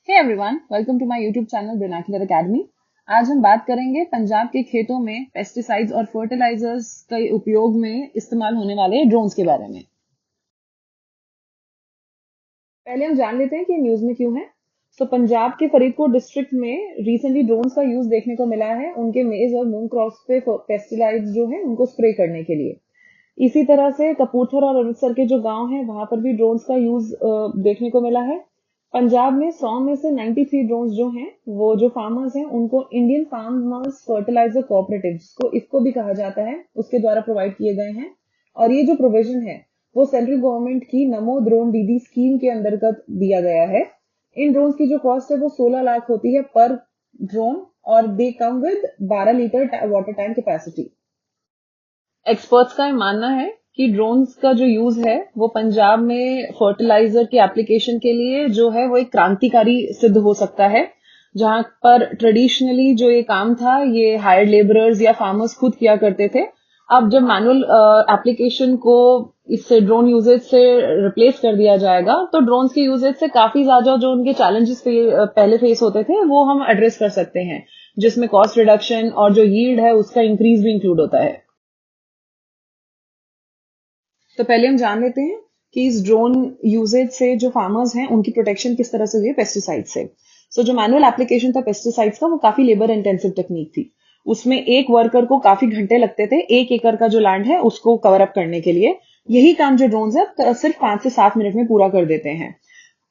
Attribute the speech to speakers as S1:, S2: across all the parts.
S1: Hey everyone, welcome to my YouTube channel Vernacular Academy. आज हम बात करेंगे पंजाब के खेतों में पेस्टिसाइड्स और फर्टिलाइजर्स के उपयोग में इस्तेमाल होने वाले ड्रोन्स के बारे में। पहले हम जान लेते हैं कि न्यूज में क्यों है। पंजाब के फरीदकोट डिस्ट्रिक्ट में रिसेंटली ड्रोन्स का यूज देखने को मिला है उनके मेज और मूंग क्रॉप्स पे पेस्टिसाइड्स जो है उनको स्प्रे करने के लिए। इसी तरह से कपूरथला और अमृतसर के जो गांव हैं वहां पर भी ड्रोन्स का यूज देखने को मिला है। पंजाब में 100 में से 93 ड्रोन्स जो हैं वो जो फार्मर्स हैं उनको इंडियन फार्मर्स फर्टिलाइजर कोऑपरेटिव्स को इसको भी कहा जाता है उसके द्वारा प्रोवाइड किए गए हैं। और ये जो प्रोविजन है वो सेंट्रल गवर्नमेंट की नमो ड्रोन दीदी स्कीम के अंतर्गत दिया गया है। इन ड्रोन्स की जो कॉस्ट है वो 16 लाख होती है पर ड्रोन और they come with 12 litre water tank capacity. Experts का मानना है कि ड्रोन्स का जो यूज है वो पंजाब में फर्टिलाइजर की एप्लीकेशन के लिए जो है वो एक क्रांतिकारी सिद्ध हो सकता है। जहां पर ट्रेडिशनली जो ये काम था ये हायर्ड लेबरर्स या फार्मर्स खुद किया करते थे। अब जब मैनुअल एप्लीकेशन को इससे ड्रोन यूजेज से रिप्लेस कर दिया जाएगा तो ड्रोन्स के यूजेज से काफी ज्यादा जो उनके चैलेंजेस पहले फेस होते थे वो हम एड्रेस कर सकते हैं, जिसमें कॉस्ट रिडक्शन और जो यील्ड है उसका इंक्रीज भी इंक्लूड होता है। तो पहले हम जान लेते हैं कि इस ड्रोन यूजेज से जो फार्मर्स हैं उनकी प्रोटेक्शन किस तरह से हुई है पेस्टिसाइड से। जो मैनुअल एप्लीकेशन था पेस्टिसाइड्स का वो काफी लेबर इंटेंसिव टेक्निक थी। उसमें एक वर्कर को काफी घंटे लगते थे 1 एकड़ का जो लैंड है उसको कवर अप करने के लिए। यही काम जो ड्रोन है सिर्फ 5 से 7 मिनट में पूरा कर देते हैं।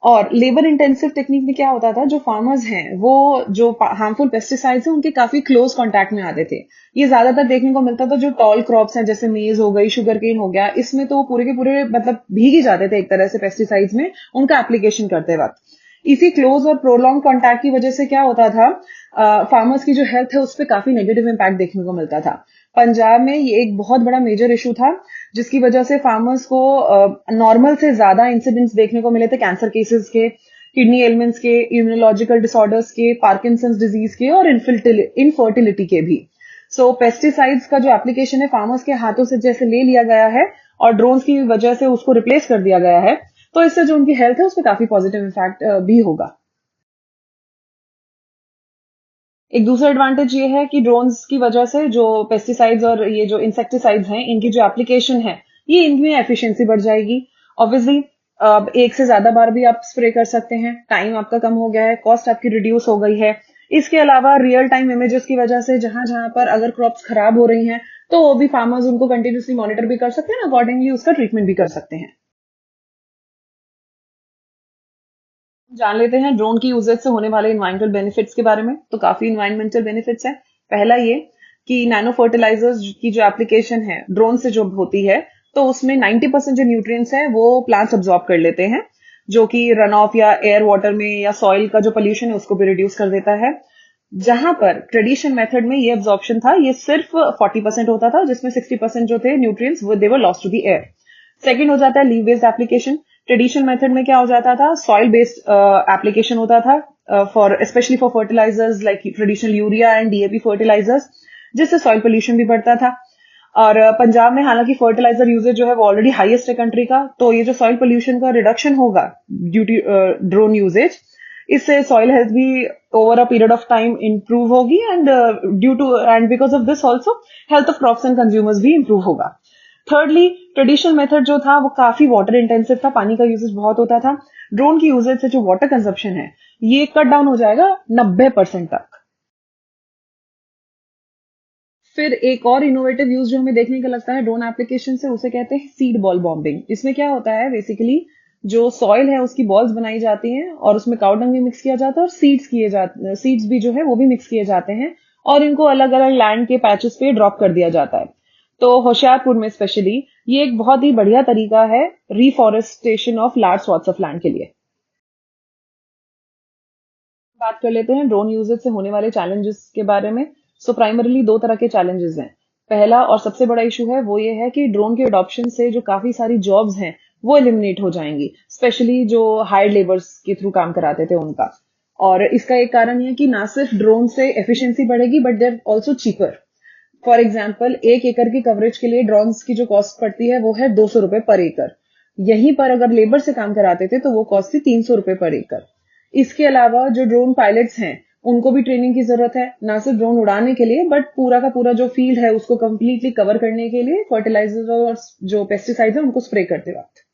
S1: और लेबर इंटेंसिव टेक्निक में क्या होता था, जो फार्मर्स हैं वो जो हार्मफुल पेस्टिसाइड्स हैं उनके काफी क्लोज कांटेक्ट में आते थे। ये ज्यादातर देखने को मिलता था जो टॉल क्रॉप्स हैं जैसे मेज हो गई, शुगर केन हो गया, इसमें तो पूरे के पूरे मतलब भीग ही जाते थे एक तरह से पेस्टिसाइड्स में उनका एप्लीकेशन करते वक्त। इसी क्लोज और प्रोलॉन्ग कॉन्टैक्ट की वजह से क्या होता था, फार्मर्स की जो हेल्थ है उस पर काफी नेगेटिव इम्पैक्ट देखने को मिलता था। पंजाब में ये एक बहुत बड़ा मेजर इशू था जिसकी वजह से फार्मर्स को नॉर्मल से ज्यादा इंसिडेंट्स देखने को मिले थे कैंसर केसेस के, किडनी एलिमेंट्स के, इम्यूनोलॉजिकल डिसऑर्डर्स के, पार्किंसंस डिजीज के और इनफर्टिलिटी के भी। पेस्टिसाइड्स का जो एप्लीकेशन है फार्मर्स के हाथों से जैसे ले लिया गया है और ड्रोन्स की वजह से उसको रिप्लेस कर दिया गया है, तो इससे जो उनकी हेल्थ है उस पर काफी पॉजिटिव इफेक्ट भी होगा। एक दूसरा एडवांटेज ये है कि ड्रोन्स की वजह से जो पेस्टिसाइड्स और ये जो इंसेक्टिसाइड्स हैं इनकी जो एप्लीकेशन है ये इनमें एफिशिएंसी बढ़ जाएगी। ऑब्वियसली अब एक से ज्यादा बार भी आप स्प्रे कर सकते हैं, टाइम आपका कम हो गया है, कॉस्ट आपकी रिड्यूस हो गई है। इसके अलावा रियल टाइम इमेजेस की वजह से जहां जहां पर अगर क्रॉप्स खराब हो रही हैं तो वो भी फार्मर्स उनको कंटिन्यूसली मॉनिटर भी कर सकते हैं, अकॉर्डिंगली उसका ट्रीटमेंट भी कर सकते हैं। जान लेते हैं ड्रोन की यूजेज से होने वाले इन्वायरमेंटल बेनिफिट्स के बारे में। तो काफी इन्वायरमेंटल बेनिफिट्स हैं। पहला ये कि नैनो फर्टिलाइजर्स की जो एप्लीकेशन है ड्रोन से जो होती है तो उसमें 90% जो न्यूट्रिएंट्स हैं वो प्लांट्स अब्सॉर्ब कर लेते हैं, जो कि रन ऑफ या एयर वाटर में या सॉइल का जो पोल्यूशन है उसको भी रिड्यूस कर देता है। जहां पर ट्रेडिशन मेथड में ये एब्जॉर्प्शन था ये सिर्फ 40% होता था, जिसमें 60% जो थे न्यूट्रिएंट्स वो they were lost to the air. Second हो जाता है leaf based application. Traditional method में क्या हो जाता था, सॉइल बेस्ड एप्लीकेशन होता था for specially for fertilizers like traditional urea and DAP fertilizers, जिससे सॉइल पोल्यूशन भी बढ़ता था। और पंजाब में हालांकि फर्टिलाइजर यूजेज जो है वो ऑलरेडी हाईएस्ट है कंट्री का, तो ये जो सॉइल पोल्यूशन का रिडक्शन होगा ड्यू टू ड्रोन यूजेज, इससे सॉइल हेल्थ भी over a period of time improve होगी and due to and because of this also health of crops and consumers भी इंप्रूव होगा। थर्डली, ट्रेडिशनल मेथड जो था वो काफी वाटर इंटेंसिव था, पानी का यूजेज बहुत होता था। ड्रोन की यूजेज से जो वाटर कंजप्शन है ये कट डाउन हो जाएगा 90% तक। फिर एक और इनोवेटिव यूज जो हमें देखने का लगता है ड्रोन एप्लीकेशन से, उसे कहते हैं सीड बॉल बॉम्बिंग। इसमें क्या होता है, बेसिकली जो सॉइल है उसकी बॉल्स बनाई जाती हैं और उसमें काउडंग भी मिक्स किया जाता है और सीड्स भी जो है वो भी मिक्स किए जाते हैं और इनको अलग अलग लैंड के पैचेस पे ड्रॉप कर दिया जाता है। तो होशियारपुर में स्पेशली ये एक बहुत ही बढ़िया तरीका है reforestation of large swathes of land के लिए। बात कर लेते हैं ड्रोन यूजेज से होने वाले चैलेंजेस के बारे में। प्राइमरीली दो तरह के चैलेंजेस हैं। पहला और सबसे बड़ा इशू है वो ये है कि ड्रोन के अडॉप्शन से जो काफी सारी जॉब्स हैं वो एलिमिनेट हो जाएंगी, स्पेशली जो हायर्ड लेबर्स के थ्रू काम कराते थे उनका। और इसका एक कारण ये है कि ना सिर्फ ड्रोन से एफिशिएंसी बढ़ेगी but there also cheaper. For example 1 एकड़ की कवरेज के लिए ड्रोन्स की जो कॉस्ट पड़ती है वो है 200 रुपए पर एकड़। यहीं पर अगर लेबर से काम कराते थे तो वो कॉस्ट थी 300 रुपए पर एकड़। इसके अलावा जो ड्रोन पायलट्स हैं उनको भी ट्रेनिंग की जरूरत है, ना सिर्फ ड्रोन उड़ाने के लिए बट पूरा का पूरा जो फील्ड है उसको कंप्लीटली कवर करने के लिए फर्टिलाइजर और जो पेस्टिसाइड्स है उनको स्प्रे करते वक्त.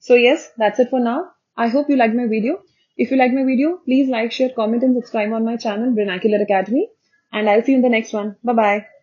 S1: So yes, that's it for now. I hope you liked my video. If you like my video, please like, share, comment and subscribe on my channel Vernacular Academy. And I'll see you in the next one. Bye bye.